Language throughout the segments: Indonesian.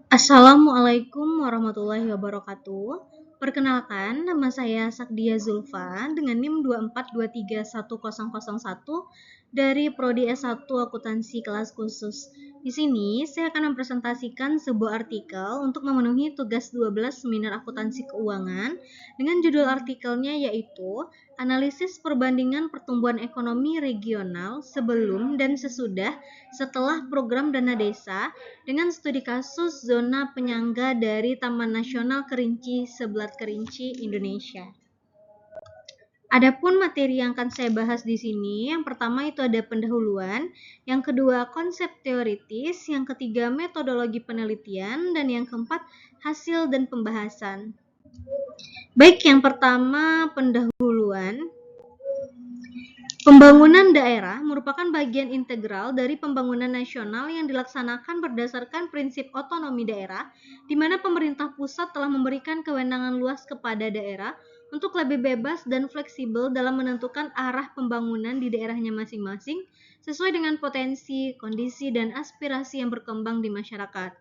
Assalamualaikum warahmatullahi wabarakatuh. Perkenalkan, nama saya Sakdia Zulfa dengan NIM 242310001 dari Prodi S1 Akuntansi kelas khusus. Di sini, saya akan mempresentasikan sebuah artikel untuk memenuhi tugas 12 seminar akuntansi keuangan dengan judul artikelnya yaitu Analisis Perbandingan Pertumbuhan Ekonomi Regional Sebelum dan setelah Program Dana Desa dengan studi kasus zona penyangga dari Taman Nasional Kerinci Sebelat Kerinci, Indonesia. Adapun materi yang akan saya bahas di sini, yang pertama itu ada pendahuluan, yang kedua konsep teoritis, yang ketiga metodologi penelitian, dan yang keempat hasil dan pembahasan. Baik, yang pertama pendahuluan. Pembangunan daerah merupakan bagian integral dari pembangunan nasional yang dilaksanakan berdasarkan prinsip otonomi daerah, di mana pemerintah pusat telah memberikan kewenangan luas kepada daerah untuk lebih bebas dan fleksibel dalam menentukan arah pembangunan di daerahnya masing-masing sesuai dengan potensi, kondisi, dan aspirasi yang berkembang di masyarakat.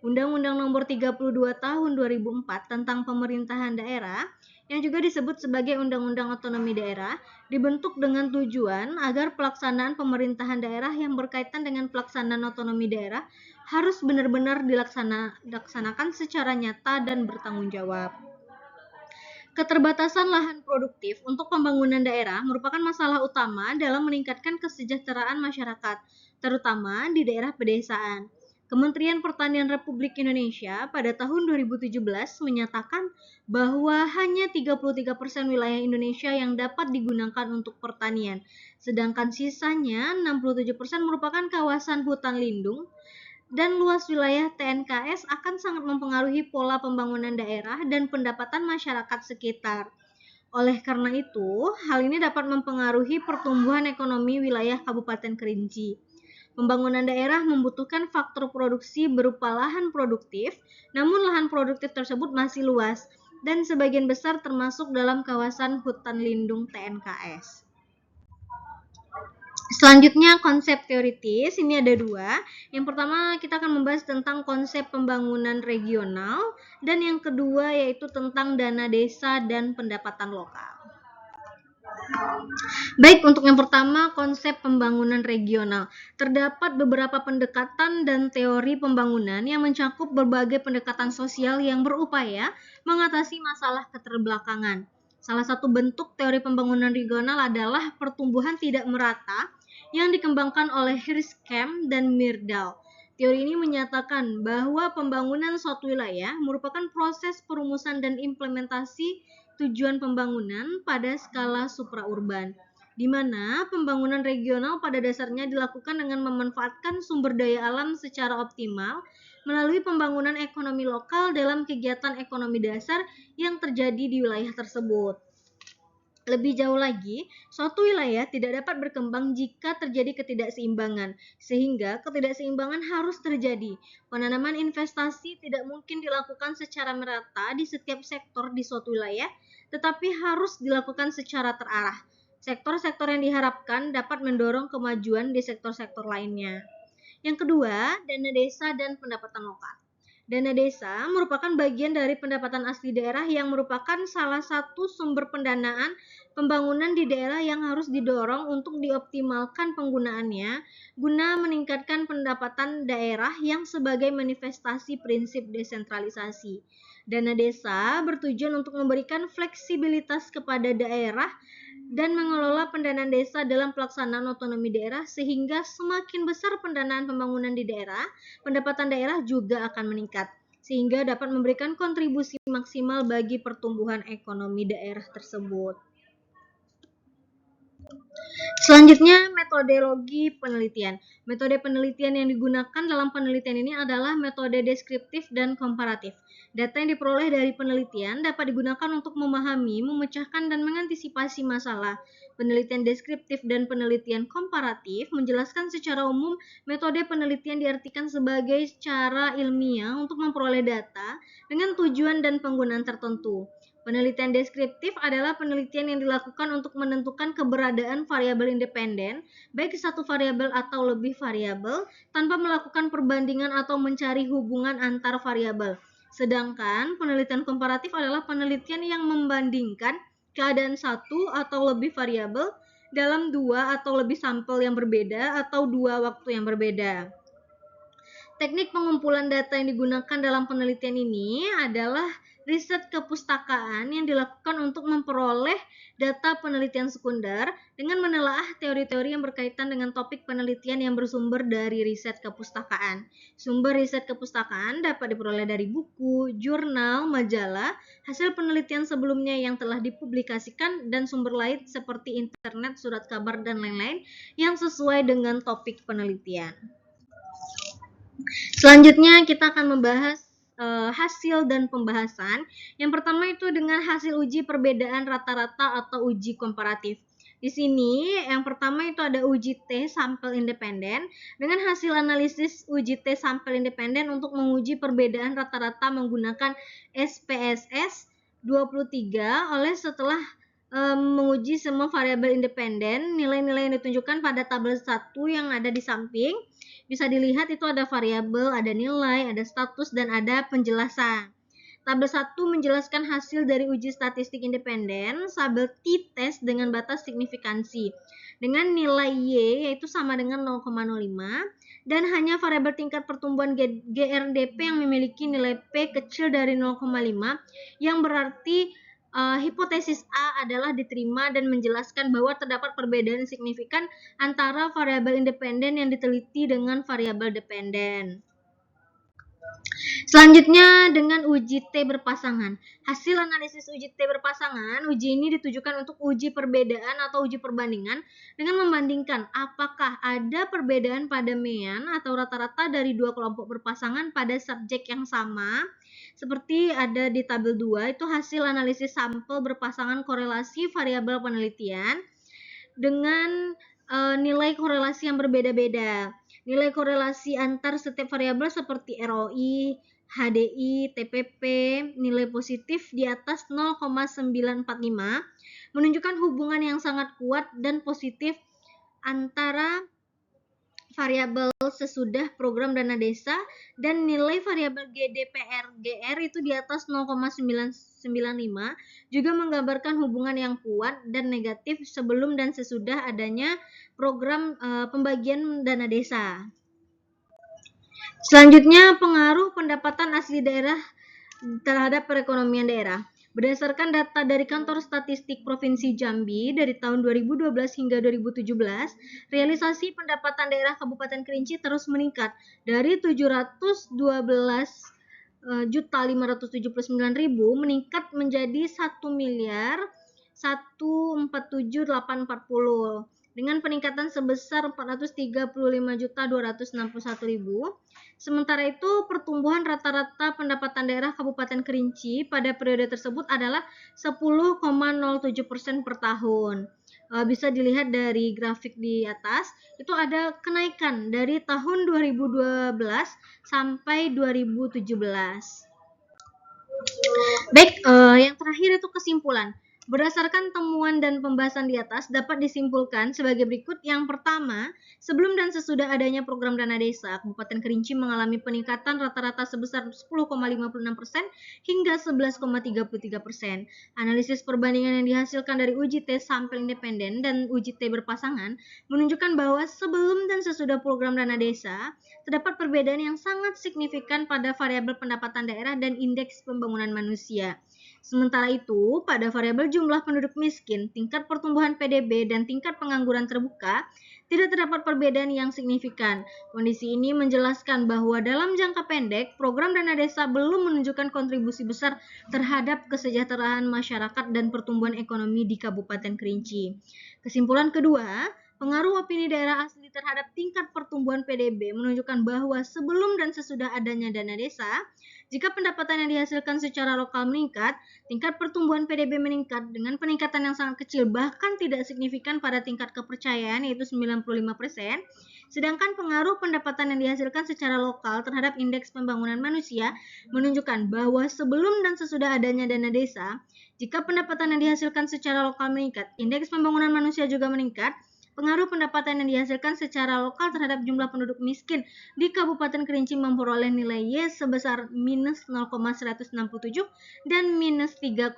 Undang-Undang Nomor 32 Tahun 2004 tentang Pemerintahan Daerah yang juga disebut sebagai Undang-Undang Otonomi Daerah, dibentuk dengan tujuan agar pelaksanaan pemerintahan daerah yang berkaitan dengan pelaksanaan otonomi daerah harus benar-benar dilaksanakan secara nyata dan bertanggung jawab. Keterbatasan lahan produktif untuk pembangunan daerah merupakan masalah utama dalam meningkatkan kesejahteraan masyarakat, terutama di daerah pedesaan. Kementerian Pertanian Republik Indonesia pada tahun 2017 menyatakan bahwa hanya 33% wilayah Indonesia yang dapat digunakan untuk pertanian, sedangkan sisanya 67% merupakan kawasan hutan lindung, dan luas wilayah TNKS akan sangat mempengaruhi pola pembangunan daerah dan pendapatan masyarakat sekitar. Oleh karena itu, hal ini dapat mempengaruhi pertumbuhan ekonomi wilayah Kabupaten Kerinci. Pembangunan daerah membutuhkan faktor produksi berupa lahan produktif, namun lahan produktif tersebut masih luas dan sebagian besar termasuk dalam kawasan hutan lindung TNKS. Selanjutnya konsep teoritis, ini ada dua. Yang pertama kita akan membahas tentang konsep pembangunan regional dan yang kedua yaitu tentang dana desa dan pendapatan lokal. Baik, untuk yang pertama, konsep pembangunan regional. Terdapat beberapa pendekatan dan teori pembangunan yang mencakup berbagai pendekatan sosial yang berupaya mengatasi masalah keterbelakangan. Salah satu bentuk teori pembangunan regional adalah pertumbuhan tidak merata yang dikembangkan oleh Hirschsprung dan Myrdal. Teori ini menyatakan bahwa pembangunan suatu wilayah merupakan proses perumusan dan implementasi tujuan pembangunan pada skala supraurban, di mana pembangunan regional pada dasarnya dilakukan dengan memanfaatkan sumber daya alam secara optimal melalui pembangunan ekonomi lokal dalam kegiatan ekonomi dasar yang terjadi di wilayah tersebut. Lebih jauh lagi, suatu wilayah tidak dapat berkembang jika terjadi ketidakseimbangan, sehingga ketidakseimbangan harus terjadi. Penanaman investasi tidak mungkin dilakukan secara merata di setiap sektor di suatu wilayah, tetapi harus dilakukan secara terarah. Sektor-sektor yang diharapkan dapat mendorong kemajuan di sektor-sektor lainnya. Yang kedua, dana desa dan pendapatan lokal. Dana desa merupakan bagian dari pendapatan asli daerah yang merupakan salah satu sumber pendanaan pembangunan di daerah yang harus didorong untuk dioptimalkan penggunaannya guna meningkatkan pendapatan daerah yang sebagai manifestasi prinsip desentralisasi. Dana desa bertujuan untuk memberikan fleksibilitas kepada daerah dan mengelola pendanaan desa dalam pelaksanaan otonomi daerah sehingga semakin besar pendanaan pembangunan di daerah, pendapatan daerah juga akan meningkat sehingga dapat memberikan kontribusi maksimal bagi pertumbuhan ekonomi daerah tersebut. Selanjutnya, metodologi penelitian. Metode penelitian yang digunakan dalam penelitian ini adalah metode deskriptif dan komparatif. Data yang diperoleh dari penelitian dapat digunakan untuk memahami, memecahkan, dan mengantisipasi masalah. Penelitian deskriptif dan penelitian komparatif menjelaskan secara umum metode penelitian diartikan sebagai cara ilmiah untuk memperoleh data dengan tujuan dan penggunaan tertentu. Penelitian deskriptif adalah penelitian yang dilakukan untuk menentukan keberadaan variabel independen, baik satu variabel atau lebih variabel, tanpa melakukan perbandingan atau mencari hubungan antar variabel. Sedangkan penelitian komparatif adalah penelitian yang membandingkan keadaan satu atau lebih variabel dalam dua atau lebih sampel yang berbeda atau dua waktu yang berbeda. Teknik pengumpulan data yang digunakan dalam penelitian ini adalah riset kepustakaan yang dilakukan untuk memperoleh data penelitian sekunder dengan menelaah teori-teori yang berkaitan dengan topik penelitian yang bersumber dari riset kepustakaan. Sumber riset kepustakaan dapat diperoleh dari buku, jurnal, majalah, hasil penelitian sebelumnya yang telah dipublikasikan, dan sumber lain seperti internet, surat kabar, dan lain-lain yang sesuai dengan topik penelitian. Selanjutnya kita akan membahas hasil dan pembahasan. Yang pertama itu dengan hasil uji perbedaan rata-rata atau uji komparatif. Di sini yang pertama itu ada uji T sampel independen dengan hasil analisis uji T sampel independen untuk menguji perbedaan rata-rata menggunakan SPSS 23 oleh setelah menguji semua variabel independen. Nilai-nilai yang ditunjukkan pada tabel 1 yang ada di samping. Bisa dilihat itu ada variabel, ada nilai, ada status, dan ada penjelasan. Tabel 1 menjelaskan hasil dari uji statistik independen, tabel t-test dengan batas signifikansi. Dengan nilai Y yaitu sama dengan 0,05 dan hanya variabel tingkat pertumbuhan GRDP yang memiliki nilai P kecil dari 0,5 yang berarti hipotesis A adalah diterima dan menjelaskan bahwa terdapat perbedaan signifikan antara variabel independen yang diteliti dengan variabel dependen. Selanjutnya dengan uji T berpasangan. Hasil analisis uji T berpasangan, uji ini ditujukan untuk uji perbedaan atau uji perbandingan dengan membandingkan apakah ada perbedaan pada mean atau rata-rata dari dua kelompok berpasangan pada subjek yang sama. Seperti ada di tabel 2, itu hasil analisis sampel berpasangan korelasi variabel penelitian dengan nilai korelasi yang berbeda-beda. Nilai korelasi antar setiap variabel seperti ROI, HDI, TPP, nilai positif di atas 0,945 menunjukkan hubungan yang sangat kuat dan positif antara variabel sesudah program dana desa dan nilai variabel GDPR-GR itu di atas 0,995 juga menggambarkan hubungan yang kuat dan negatif sebelum dan sesudah adanya program pembagian dana desa. Selanjutnya, pengaruh pendapatan asli daerah terhadap perekonomian daerah. Berdasarkan data dari Kantor Statistik Provinsi Jambi dari tahun 2012 hingga 2017, realisasi pendapatan daerah Kabupaten Kerinci terus meningkat dari 712.579.000 meningkat menjadi 1.147.840 dengan peningkatan sebesar 435.261.000. Sementara itu, pertumbuhan rata-rata pendapatan daerah Kabupaten Kerinci pada periode tersebut adalah 10,07% per tahun. Bisa dilihat dari grafik di atas, itu ada kenaikan dari tahun 2012 sampai 2017. Baik, yang terakhir itu kesimpulan. Berdasarkan temuan dan pembahasan di atas dapat disimpulkan sebagai berikut. Yang pertama, sebelum dan sesudah adanya program dana desa, Kabupaten Kerinci mengalami peningkatan rata-rata sebesar 10,56% hingga 11,33%. Analisis perbandingan yang dihasilkan dari uji T sampel independen dan uji T berpasangan menunjukkan bahwa sebelum dan sesudah program dana desa, terdapat perbedaan yang sangat signifikan pada variabel pendapatan daerah dan indeks pembangunan manusia. Sementara itu, pada variabel jumlah penduduk miskin, tingkat pertumbuhan PDB, dan tingkat pengangguran terbuka, tidak terdapat perbedaan yang signifikan. Kondisi ini menjelaskan bahwa dalam jangka pendek, program dana desa belum menunjukkan kontribusi besar terhadap kesejahteraan masyarakat dan pertumbuhan ekonomi di Kabupaten Kerinci. Kesimpulan kedua, pengaruh opini daerah asli terhadap tingkat pertumbuhan PDB menunjukkan bahwa sebelum dan sesudah adanya dana desa, jika pendapatan yang dihasilkan secara lokal meningkat, tingkat pertumbuhan PDB meningkat dengan peningkatan yang sangat kecil bahkan tidak signifikan pada tingkat kepercayaan yaitu 95%. Sedangkan pengaruh pendapatan yang dihasilkan secara lokal terhadap indeks pembangunan manusia menunjukkan bahwa sebelum dan sesudah adanya dana desa, jika pendapatan yang dihasilkan secara lokal meningkat, indeks pembangunan manusia juga meningkat. Pengaruh pendapatan yang dihasilkan secara lokal terhadap jumlah penduduk miskin di Kabupaten Kerinci memperoleh nilai Y sebesar minus 0,167 dan minus 3,44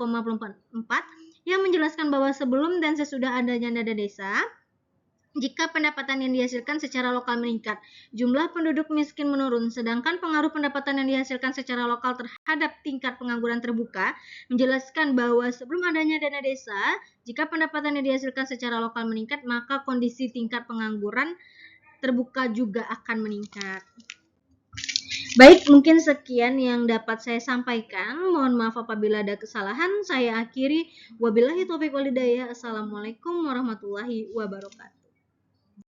yang menjelaskan bahwa sebelum dan sesudah adanya dana desa, jika pendapatan yang dihasilkan secara lokal meningkat, jumlah penduduk miskin menurun, sedangkan pengaruh pendapatan yang dihasilkan secara lokal terhadap tingkat pengangguran terbuka menjelaskan bahwa sebelum adanya dana desa, jika pendapatan yang dihasilkan secara lokal meningkat, maka kondisi tingkat pengangguran terbuka juga akan meningkat. Baik, mungkin sekian yang dapat saya sampaikan. Mohon maaf apabila ada kesalahan. Saya akhiri. Wabillahi taufiq wal hidayah. Assalamualaikum warahmatullahi wabarakatuh.